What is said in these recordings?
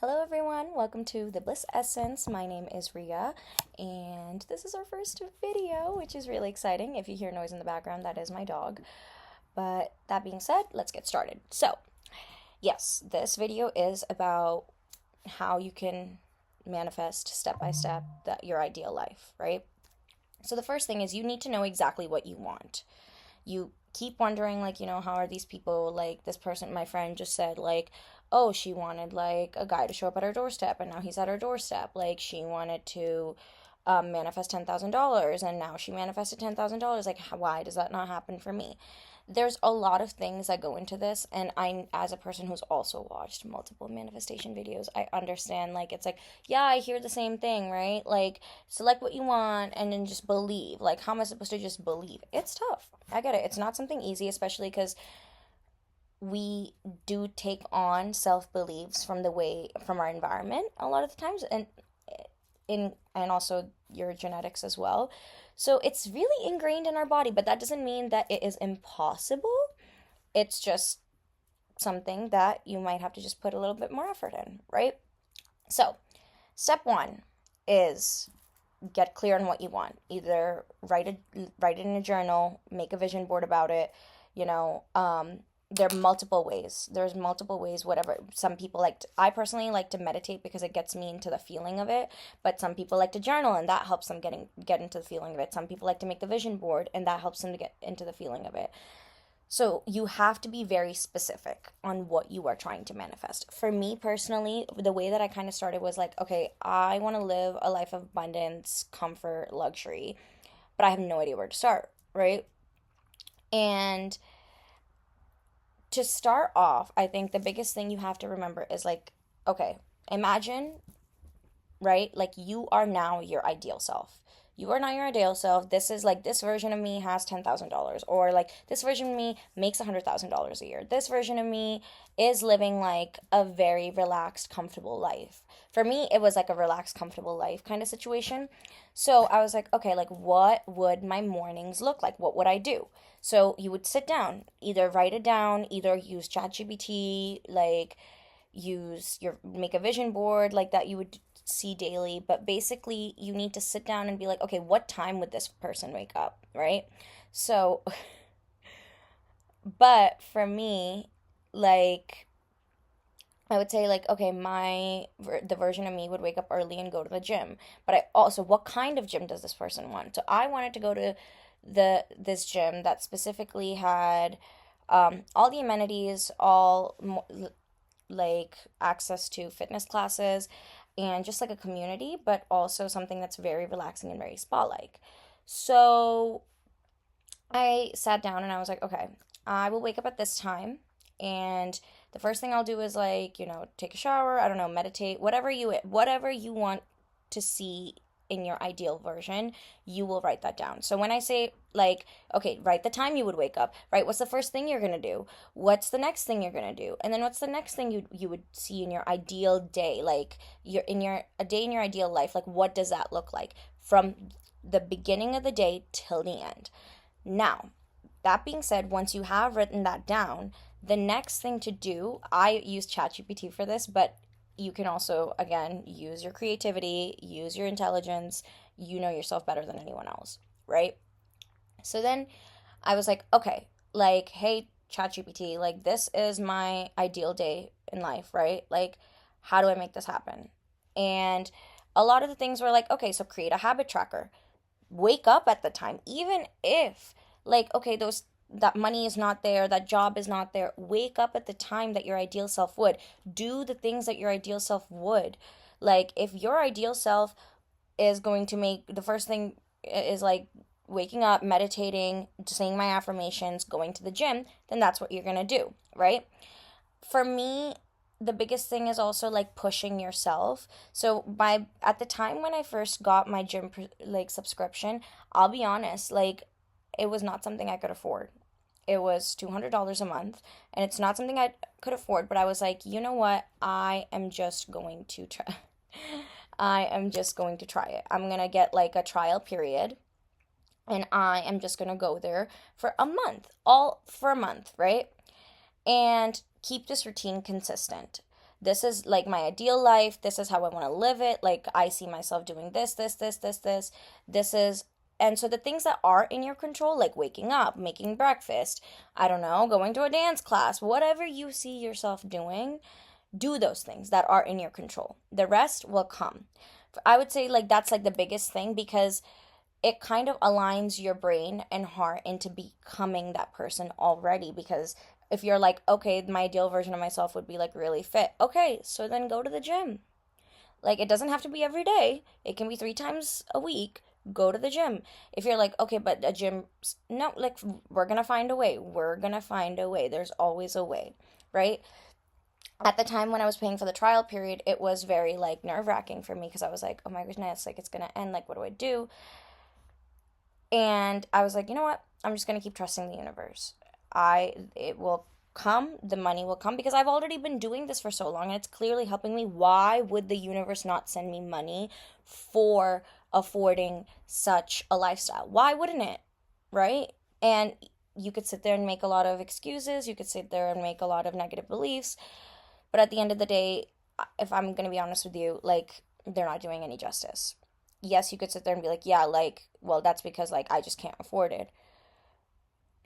Hello, everyone. Welcome to the Bliss Essence. My name is Ria, and this is our first video, which is really exciting. If you hear noise in the background, that is my dog. But that being said, let's get started. So, yes, this video is about how you can manifest step by step your ideal life, right? So, the first thing is you need to know exactly what you want. You keep wondering, like, how are these people, like, this person, my friend just said, like, oh, she wanted, like, a guy to show up at her doorstep, and now he's at her doorstep. Like, she wanted to manifest $10,000, and now she manifested $10,000. Like, why does that not happen for me? There's a lot of things that go into this, and I, as a person who's also watched multiple manifestation videos, I understand, like, it's like, yeah, I hear the same thing, right? Like, select what you want and then just believe. Like, how am I supposed to just believe? It's tough. I get it. It's not something easy, especially because we do take on self beliefs from our environment a lot of the times, and also your genetics as well. So it's really ingrained in our body, but that doesn't mean that it is impossible. It's just something that you might have to just put a little bit more effort in, right? So, step 1 is get clear on what you want. Either write it in a journal, make a vision board about it, you know, there are multiple ways. There's multiple ways, whatever. Some people I personally like to meditate because it gets me into the feeling of it. But some people like to journal and that helps them get into the feeling of it. Some people like to make the vision board and that helps them to get into the feeling of it. So you have to be very specific on what you are trying to manifest. For me personally, the way that I kind of started was like, okay, I want to live a life of abundance, comfort, luxury, but I have no idea where to start, right? And to start off, I think the biggest thing you have to remember is like, okay, imagine, right? Like you are now your ideal self. You are not your ideal self. This is like this version of me has $10,000, or like this version of me makes $100,000 a year. This version of me is living like a very relaxed, comfortable life. For me, it was like a relaxed, comfortable life kind of situation. So I was like, okay, like what would my mornings look like? What would I do? So you would sit down, either write it down, either use ChatGPT, like make a vision board like that you would see daily, but basically you need to sit down and be like, okay, what time would this person wake up, right? So, but for me, like I would say like, okay, the version of me would wake up early and go to the gym. But I also, what kind of gym does this person want? So I wanted to go to this gym that specifically had all the amenities, like access to fitness classes and just like a community, but also something that's very relaxing and very spa like. So I sat down and I was like, okay, I will wake up at this time, and the first thing I'll do is like, take a shower, I don't know, meditate, whatever you want to see in your ideal version, you will write that down. So when I say like, okay, write the time you would wake up, right? What's the first thing you're going to do? What's the next thing you're going to do? And then what's the next thing you would see in your ideal day? Like a day in your ideal life, like what does that look like from the beginning of the day till the end? Now, that being said, once you have written that down, the next thing to do, I use ChatGPT for this, but you can also, again, use your creativity, use your intelligence. You know yourself better than anyone else, right? So then I was like, okay, like, hey, ChatGPT, like, this is my ideal day in life, right? Like, how do I make this happen? And a lot of the things were like, okay, so create a habit tracker. Wake up at the time, even if, like, okay, that money is not there, that job is not there. Wake up at the time that your ideal self would. Do the things that your ideal self would. Like, if your ideal self is going to make the first thing is like waking up, meditating, saying my affirmations, going to the gym, then that's what you're going to do, right? For me, the biggest thing is also like pushing yourself. So at the time when I first got my gym like subscription, I'll be honest, like it was not something I could afford. It was $200 a month, and it's not something I could afford, but I was like, you know what? I am just going to try. I am just going to try it. I'm going to get like a trial period, and I am just going to go there for a month, all for a month, right? And keep this routine consistent. this is like my ideal life. This is how I want to live it. Like, I see myself doing this. This is, and so the things that are in your control, like waking up, making breakfast, I don't know, going to a dance class, whatever you see yourself doing, do those things that are in your control. The rest will come. I would say, like, that's like the biggest thing, because it kind of aligns your brain and heart into becoming that person already. Because if you're like, okay, my ideal version of myself would be like really fit, okay, so then go to the gym. Like, it doesn't have to be every day, it can be 3 times a week. Go to the gym. If you're like, okay, but a gym, no, like, we're gonna find a way. We're gonna find a way. There's always a way, right? At the time when I was paying for the trial period, it was very like nerve wracking for me, because I was like, oh my goodness, like, it's gonna end. Like, what do I do? And I was like, you know what? I'm just gonna keep trusting the universe. It will come, the money will come, because I've already been doing this for so long and it's clearly helping me. Why would the universe not send me money for affording such a lifestyle? Why wouldn't it? Right? And you could sit there and make a lot of excuses, you could sit there and make a lot of negative beliefs, but at the end of the day, if I'm going to be honest with you, like, they're not doing any justice. Yes, you could sit there and be like, yeah, like, well, that's because, like, I just can't afford it.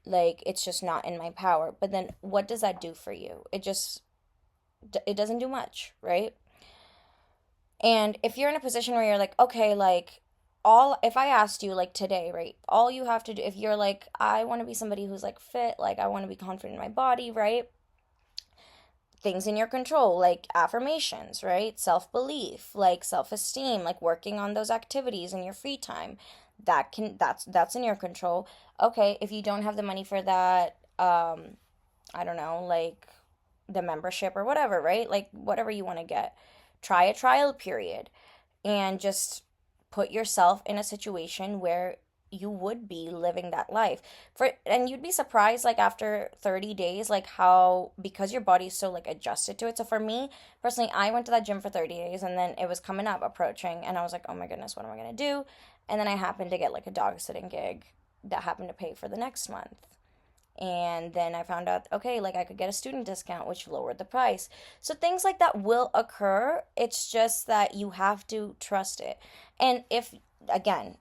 Like, it's just not in my power. But then what does that do for you? It doesn't do much, right? And if you're in a position where you're like, okay, like, if I asked you, like, today, right, all you have to do, if you're like, I want to be somebody who's like fit, like, I want to be confident in my body, right? Things in your control, like affirmations, right? Self-belief, like self-esteem, like working on those activities in your free time. That's in your control. Okay, if you don't have the money for that, I don't know, like the membership or whatever, right? Like, whatever you want to get. Try a trial period and just put yourself in a situation where you would be living that life. And you'd be surprised, like, after 30 days, like, how, because your body's so like adjusted to it. So for me personally, I went to that gym for 30 days, and then it was coming up, approaching, and I was like, oh my goodness, what am I going to do? And then I happened to get like a dog sitting gig that happened to pay for the next month. And then I found out, okay, like, I could get a student discount, which lowered the price. So things like that will occur. It's just that you have to trust it. And if, again,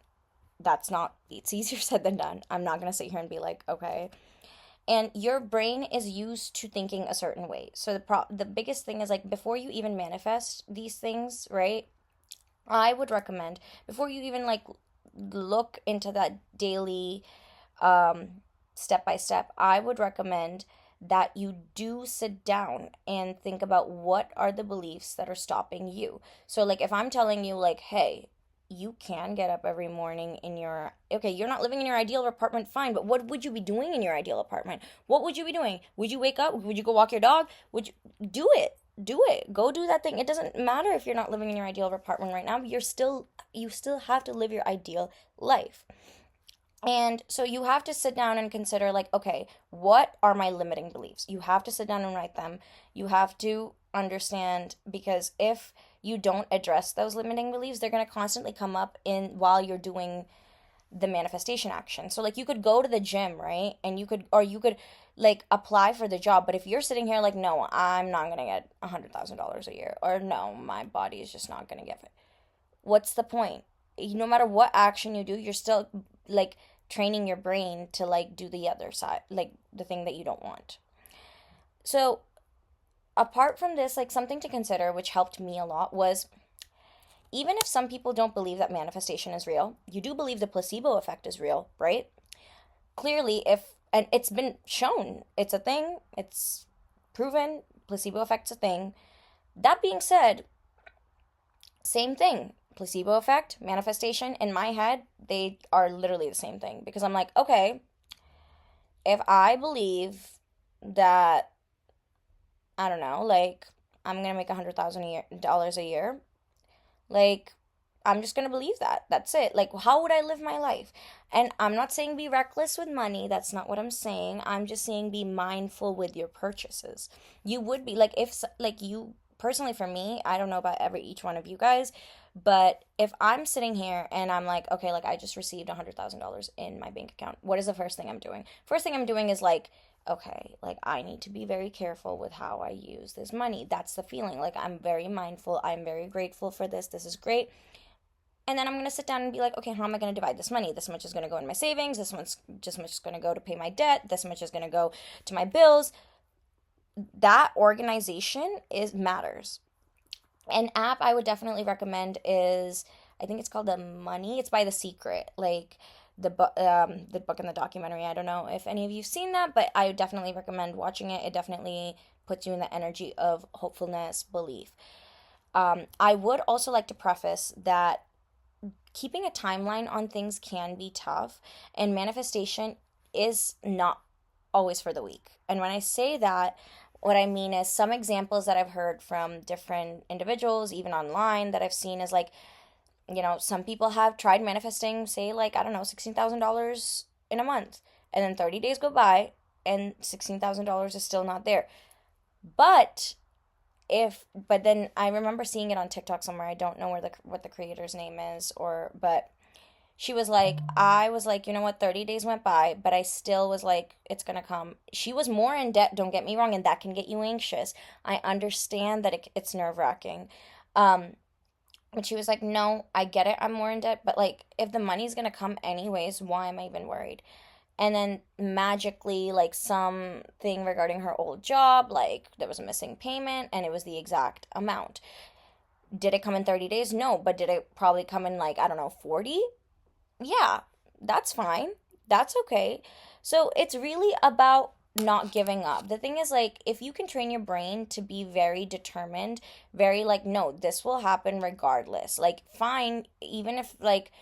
it's easier said than done. I'm not going to sit here and be like, okay. And your brain is used to thinking a certain way. So the biggest thing is, like, before you even manifest these things, right? I would recommend, before you even like look into that daily step by step, I would recommend that you do sit down and think about what are the beliefs that are stopping you. So, like, if I'm telling you, like, hey, you can get up every morning okay, you're not living in your ideal apartment, fine, but what would you be doing in your ideal apartment? What would you be doing? Would you wake up? Would you go walk your dog? Would you do it? Do it. Go do that thing. It doesn't matter if you're not living in your ideal apartment right now. You still have to live your ideal life. And so you have to sit down and consider, like, okay, what are my limiting beliefs? You have to sit down and write them. You have to understand, because if you don't address those limiting beliefs, they're going to constantly come up in while you're doing the manifestation action. So, like, you could go to the gym, right? And you could like apply for the job, but if you're sitting here like, no, I'm not going to get $100,000 a year, or no, my body is just not going to get it. What's the point? No matter what action you do, you're still like training your brain to like do the other side, like the thing that you don't want. So apart from this, like, something to consider, which helped me a lot, was, even if some people don't believe that manifestation is real, you do believe the placebo effect is real, right? Clearly, and it's been shown, it's a thing, it's proven, placebo effect's a thing. That being said, same thing. Placebo effect, manifestation, in my head, they are literally the same thing. Because I'm like, okay, if I believe that, I don't know, like, I'm gonna make $100,000 a year, like, I'm just gonna believe that. That's it. Like, how would I live my life? And I'm not saying be reckless with money. That's not what I'm saying. I'm just saying be mindful with your purchases. You would be like, if like personally for me, I don't know about each one of you guys, but if I'm sitting here and I'm like, okay, like I just received $100,000 in my bank account, what is the first thing I'm doing? First thing I'm doing is like, okay, like I need to be very careful with how I use this money. That's the feeling. Like I'm very mindful. I'm very grateful for this. This is great. And then I'm going to sit down and be like, okay, how am I going to divide this money? This much is going to go in my savings. This much is going to go to pay my debt. This much is going to go to my bills. That organization is matters. An app I would definitely recommend is, I think it's called The Money. It's by The Secret, like the book and the documentary. I don't know if any of you've seen that, but I would definitely recommend watching it. It definitely puts you in the energy of hopefulness, belief. I would also like to preface that keeping a timeline on things can be tough, and manifestation is not always for the weak. And when I say that, what I mean is some examples that I've heard from different individuals, even online, that I've seen is like, some people have tried manifesting, say, like, I don't know, $16,000 in a month. And then 30 days go by and $16,000 is still not there. But but then I remember seeing it on TikTok somewhere. I don't know what the creator's name is, but she was like, I was like, you know what, 30 days went by, but I still was like, it's gonna come. She was more in debt, don't get me wrong, and that can get you anxious. I understand that it's nerve-wracking. But she was like, no, I get it, I'm more in debt, but like, if the money's gonna come anyways, why am I even worried? And then magically, like, something regarding her old job, like there was a missing payment and it was the exact amount. Did it come in 30 days? No, but did it probably come in, like, I don't know, 40? Yeah, that's fine. That's okay. So it's really about not giving up. The thing is, like, if you can train your brain to be very determined, very like, no, this will happen regardless. Like, fine, even if like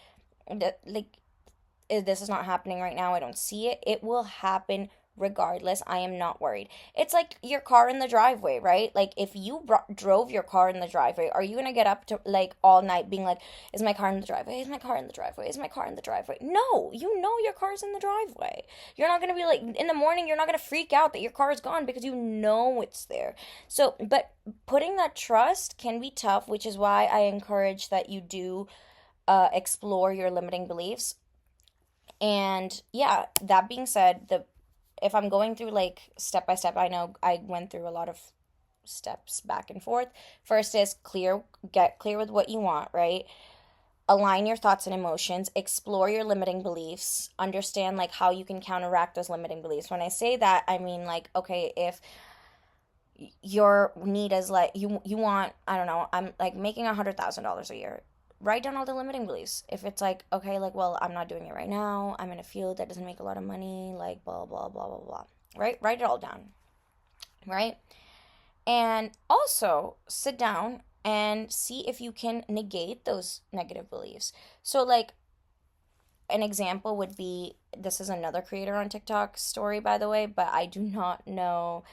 if this is not happening right now, I don't see it. It will happen regardless. I am not worried. It's like your car in the driveway, right? Like if you drove your car in the driveway, are you going to get up to like all night being like, is my car in the driveway? Is my car in the driveway? Is my car in the driveway? No, you know your car's in the driveway. You're not going to be like in the morning, you're not going to freak out that your car is gone because you know it's there. So, but putting that trust can be tough, which is why I encourage that you do explore your limiting beliefs. And yeah, that being said, the if I'm going through like step by step, I know I went through a lot of steps back and forth. First is get clear with what you want, right? Align your thoughts and emotions, explore your limiting beliefs, understand like how you can counteract those limiting beliefs. When I say that, I mean like, okay, if your need is like you want, I don't know, I'm like making $100,000 a year, write down all the limiting beliefs. If it's like, okay, like, well, I'm not doing it right now, I'm in a field that doesn't make a lot of money, like blah blah blah blah blah, right? Write it all down, right? And also sit down and see if you can negate those negative beliefs. So like an example would be, this is another creator on TikTok story, by the way, but I do not know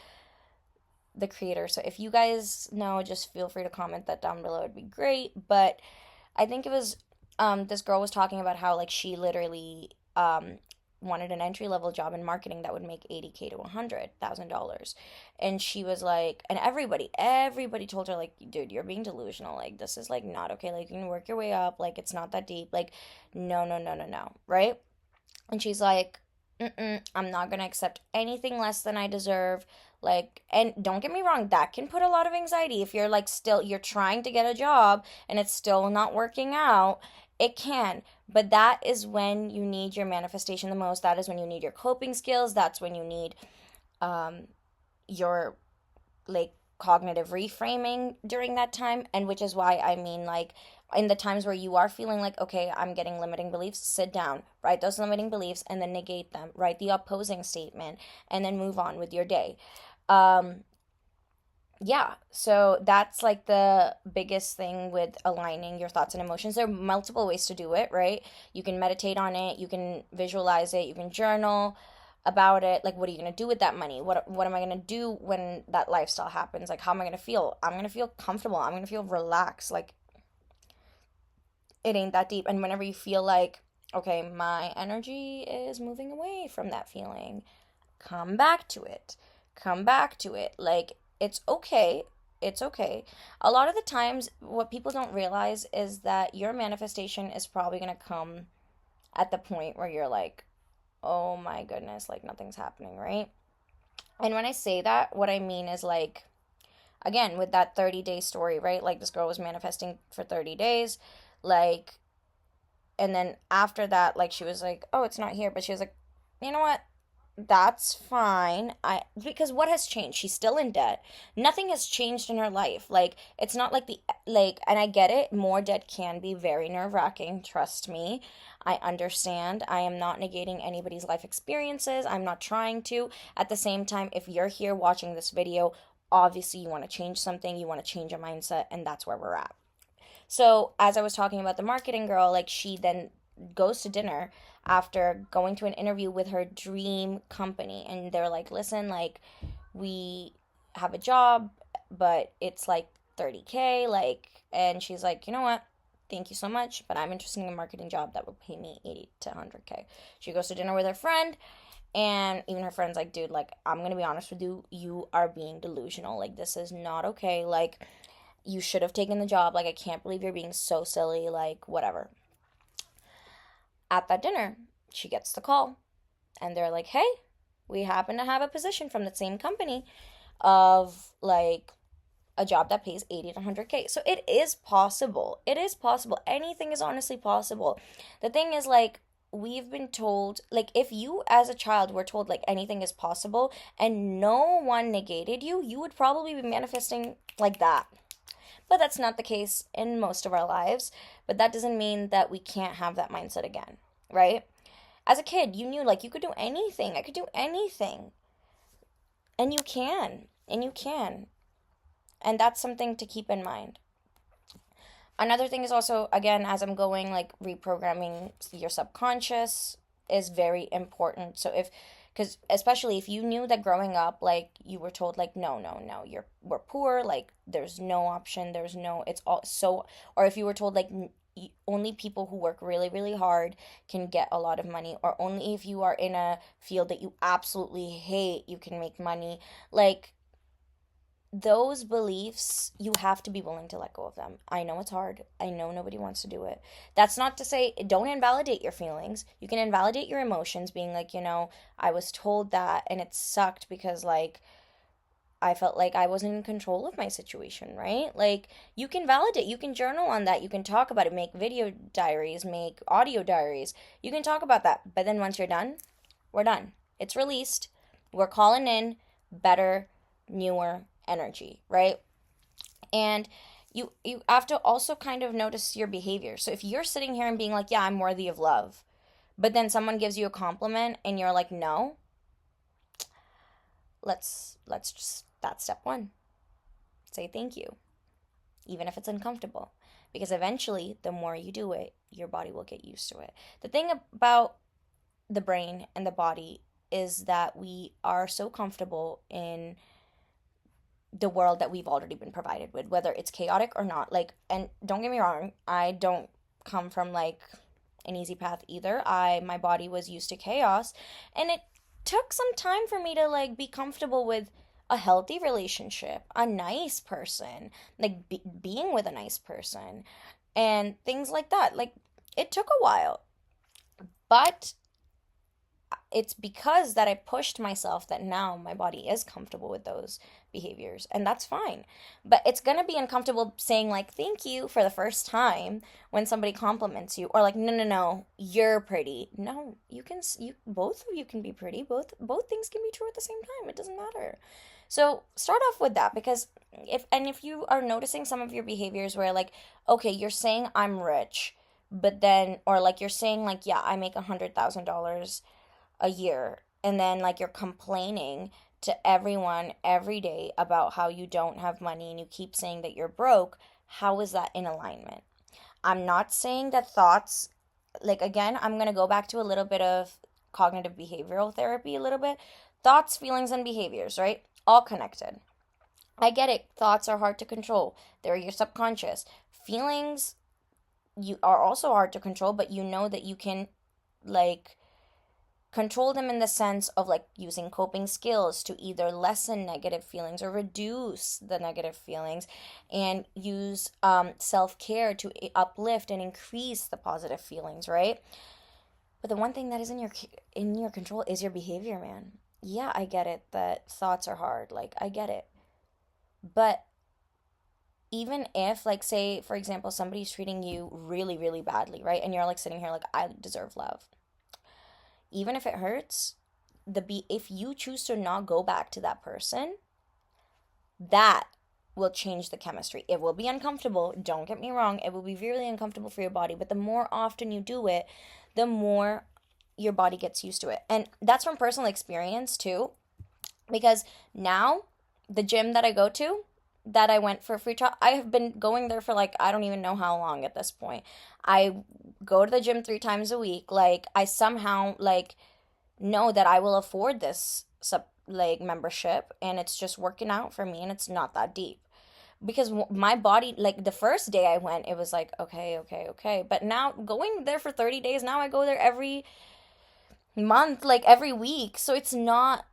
the creator. So if you guys know, just feel free to comment that down below. It'd be great. But I think it was this girl was talking about how like she literally wanted an entry level job in marketing that would make 80K to $100,000. And she was like, and everybody told her like, dude, you're being delusional. Like this is like not okay. Like you can work your way up. Like it's not that deep. Like no, no, no, no, no. Right? And she's like, I'm not gonna accept anything less than I deserve. Like, and don't get me wrong, that can put a lot of anxiety if you're like still, you're trying to get a job and it's still not working out. It can, but that is when you need your manifestation the most. That is when you need your coping skills. That's when you need um, your like cognitive reframing during that time. And which is why I mean, like, in the times where you are feeling like, okay, I'm getting limiting beliefs, sit down, write those limiting beliefs, and then negate them. Write the opposing statement, and then move on with your day. Um, yeah, so that's like the biggest thing with aligning your thoughts and emotions. There are multiple ways to do it, right? You can meditate on it, you can visualize it, you can journal about it. Like, what are you going to do with that money? What am I going to do when that lifestyle happens? Like, how am I going to feel? I'm going to feel comfortable. I'm going to feel relaxed. Like, it ain't that deep. And whenever you feel like, okay, my energy is moving away from that feeling, come back to it. Come back to it. Like, it's okay. it's okay. A lot of the times, what people don't realize is that your manifestation is probably going to come at the point where you're like, oh my goodness, like nothing's happening, right? And when I say that, what I mean is like, again, with that 30-day story, right? Like this girl was manifesting for 30 days, like, and then after that, like she was like, oh, it's not here, but she was like, you know what? That's fine. I Because what has changed? She's still in debt. Nothing has changed in her life. Like it's not like the like and I get it, more debt can be very nerve-wracking, trust me. I understand. I am not negating anybody's life experiences. I'm not trying to. At the same time, if you're here watching this video, obviously you want to change something, you want to change your mindset, and that's where we're at. So, as I was talking about the marketing girl, like she then goes to dinner after going to an interview with her dream company. And they're like, listen, like, we have a job, but it's like 30K. Like, and she's like, you know what? Thank you so much, but I'm interested in a marketing job that would pay me 80 to 100K. She goes to dinner with her friend, and even her friend's like, dude, like, I'm gonna be honest with you, you are being delusional. Like, this is not okay. Like, you should have taken the job. Like, I can't believe you're being so silly. Like, whatever. At that dinner, she gets the call, and they're like, hey, we happen to have a position from the same company of like a job that pays 80 to 100K. So it is possible. It is possible. Anything is honestly possible. The thing is, like, we've been told, like, if you as a child were told like anything is possible and no one negated you, you would probably be manifesting like that. But that's not the case in most of our lives. But that doesn't mean that we can't have that mindset again, right? As a kid, you knew like you could do anything. I could do anything. And you can. And you can. And that's something to keep in mind. Another thing is also, again, as I'm going, like reprogramming your subconscious is very important. So because especially if you knew that growing up, like you were told, like, no, no, no, we're poor, like there's no option, there's no, it's all so, or if you were told, like, only people who work really, really hard can get a lot of money, or only if you are in a field that you absolutely hate, you can make money, like, those beliefs, you have to be willing to let go of them. I know it's hard. I know nobody wants to do it. That's not to say don't invalidate your feelings. You can invalidate your emotions, being like, I was told that and it sucked because, like, I felt like I wasn't in control of my situation, right? Like, you can validate, you can journal on that, you can talk about it, make video diaries, make audio diaries. You can talk about that. But then once you're done, we're done. It's released. We're calling in better, newer energy, right? And you have to also kind of notice your behavior. So if you're sitting here and being like, yeah, I'm worthy of love, but then someone gives you a compliment and you're like, no, let's just, that's step one. Say thank you, even if it's uncomfortable, because eventually the more you do it, your body will get used to it. The thing about the brain and the body is that we are so comfortable in the world that we've already been provided with, whether it's chaotic or not. Like, and don't get me wrong, I don't come from like an easy path either. My body was used to chaos, and it took some time for me to like be comfortable with a healthy relationship, a nice person, like being with a nice person, and things like that. Like, it took a while, but it's because that I pushed myself that now my body is comfortable with those behaviors, and that's fine. But it's going to be uncomfortable saying like thank you for the first time when somebody compliments you, or like, no, no, no, you're pretty. No, you both of you can be pretty. Both things can be true at the same time. It doesn't matter. So start off with that, because if you are noticing some of your behaviors where like, okay, you're saying I'm rich, but then, or like you're saying like, yeah, I make $100,000 a year, and then like you're complaining to everyone every day about how you don't have money and you keep saying that you're broke, how is that in alignment? I'm not saying that thoughts, like, again, I'm going to go back to a little bit of cognitive behavioral therapy, a little bit. Thoughts, feelings, and behaviors, right? All connected. I get it. Thoughts are hard to control. They're your subconscious. Feelings, you are also hard to control, but you know that you can, like, control them in the sense of like using coping skills to either lessen negative feelings or reduce the negative feelings, and use self-care to uplift and increase the positive feelings, right? But the one thing that is in your control is your behavior, man. Yeah, I get it that thoughts are hard. Like, I get it. But even if, like, say for example, somebody's treating you really really badly, right? And you're like sitting here like, I deserve love. Even if it hurts, if you choose to not go back to that person, that will change the chemistry. It will be uncomfortable, don't get me wrong, it will be really uncomfortable for your body, but the more often you do it, the more your body gets used to it. And that's from personal experience too, because now the gym that I go to, that I went for a free trial, I have been going there for like, I don't even know how long at this point. I go to the gym 3 times a week. Like, I somehow like know that I will afford this like membership, and it's just working out for me, and it's not that deep. Because my body, like the first day I went, it was like, okay, okay, okay. But now going there for 30 days, now I go there every month, like every week. So it's not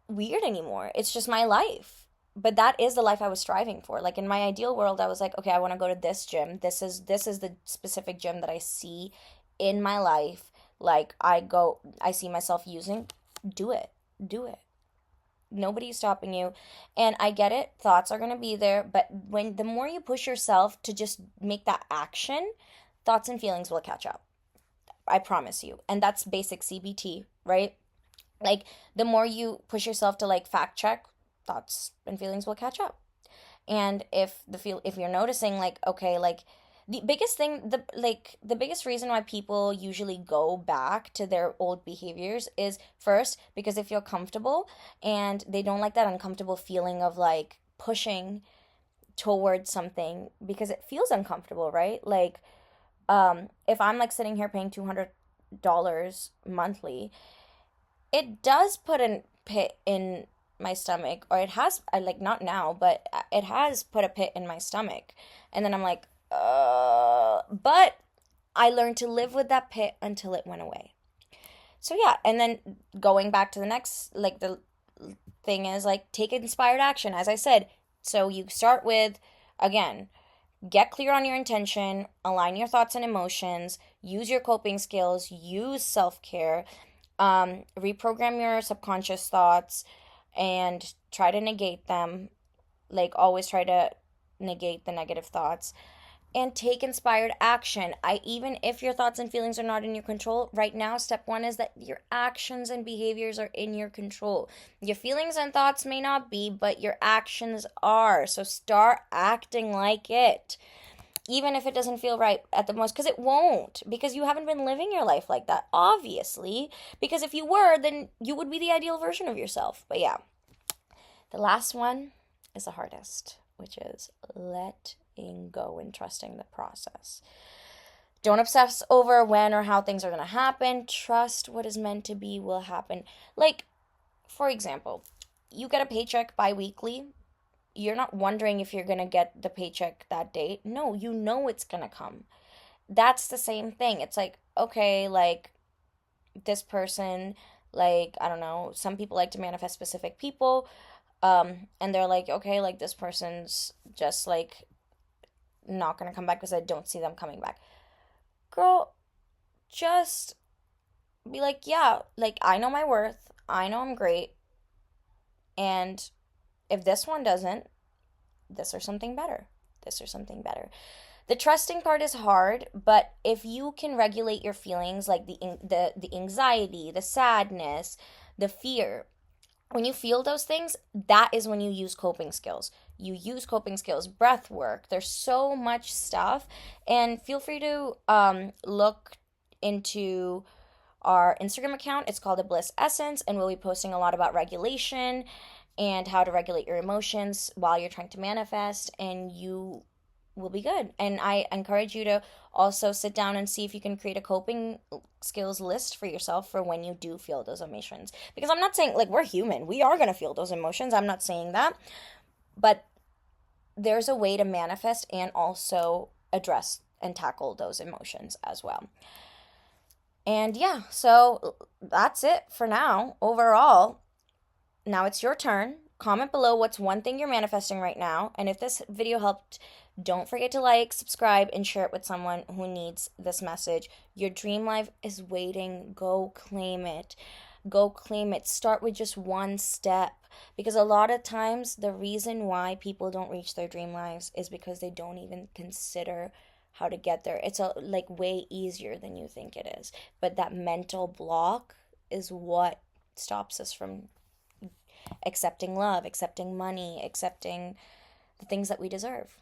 weird anymore. It's just my life. But that is the life I was striving for. Like in my ideal world, I was like, okay, I want to go to this gym. This is the specific gym that I see in my life. Like I see myself using. Do it. Do it. Nobody's stopping you. And I get it. Thoughts are going to be there, but the more you push yourself to just make that action, thoughts and feelings will catch up. I promise you. And that's basic CBT, right? Like, the more you push yourself to like fact check, thoughts and feelings will catch up. And if you're noticing like, okay, like the biggest thing, the biggest reason why people usually go back to their old behaviors is, first, because they feel comfortable and they don't like that uncomfortable feeling of like pushing towards something because it feels uncomfortable, right? Like, if I'm like sitting here paying $200 monthly, it does put a pit in my stomach, or it has, I like, not now, but it has put a pit in my stomach. And then I'm like, but I learned to live with that pit until it went away. So yeah, and then going back to the next, like, the thing is like, take inspired action, as I said. So you start with, again, get clear on your intention, align your thoughts and emotions, use your coping skills, use self-care, reprogram your subconscious thoughts, and try to negate them. Like, always try to negate the negative thoughts, and take inspired action. Even if your thoughts and feelings are not in your control right now, step one is that your actions and behaviors are in your control. Your feelings and thoughts may not be, but your actions are. So start acting like it, even if it doesn't feel right at the most, because it won't, because you haven't been living your life like that, obviously. Because if you were, then you would be the ideal version of yourself. But yeah, the last one is the hardest, which is letting go and trusting the process. Don't obsess over when or how things are going to happen. Trust what is meant to be will happen. Like, for example, you get a paycheck bi-weekly. You're not wondering if you're going to get the paycheck that date. No, you know it's going to come. That's the same thing. It's like, okay, like, this person, like, I don't know, some people like to manifest specific people. And they're like, okay, like, this person's just like not gonna come back because I don't see them coming back. Girl, just be like, yeah, like, I know my worth, I know I'm great, and if this one doesn't, this or something better. This or something better. The trusting part is hard, but if you can regulate your feelings, like the anxiety, the sadness, the fear, when you feel those things, that is when you use coping skills. You use coping skills, breath work. There's so much stuff. And feel free to look into our Instagram account. It's called The Bliss Essence, and we'll be posting a lot about regulation and how to regulate your emotions while you're trying to manifest, and you will be good. And I encourage you to also sit down and see if you can create a coping skills list for yourself for when you do feel those emotions. Because I'm not saying, like, we're human. We are going to feel those emotions. I'm not saying that. But there's a way to manifest and also address and tackle those emotions as well. And yeah, so that's it for now. Overall, now it's your turn. Comment below what's one thing you're manifesting right now. And if this video helped, don't forget to like, subscribe, and share it with someone who needs this message. Your dream life is waiting. Go claim it. Go claim it. Start with just one step. Because a lot of times, the reason why people don't reach their dream lives is because they don't even consider how to get there. It's like way easier than you think it is. But that mental block is what stops us from accepting love, accepting money, accepting the things that we deserve.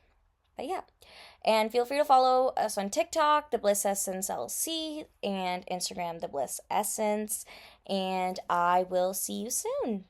But yeah. And feel free to follow us on TikTok, The Bliss Essence LC, and Instagram, The Bliss Essence. And I will see you soon.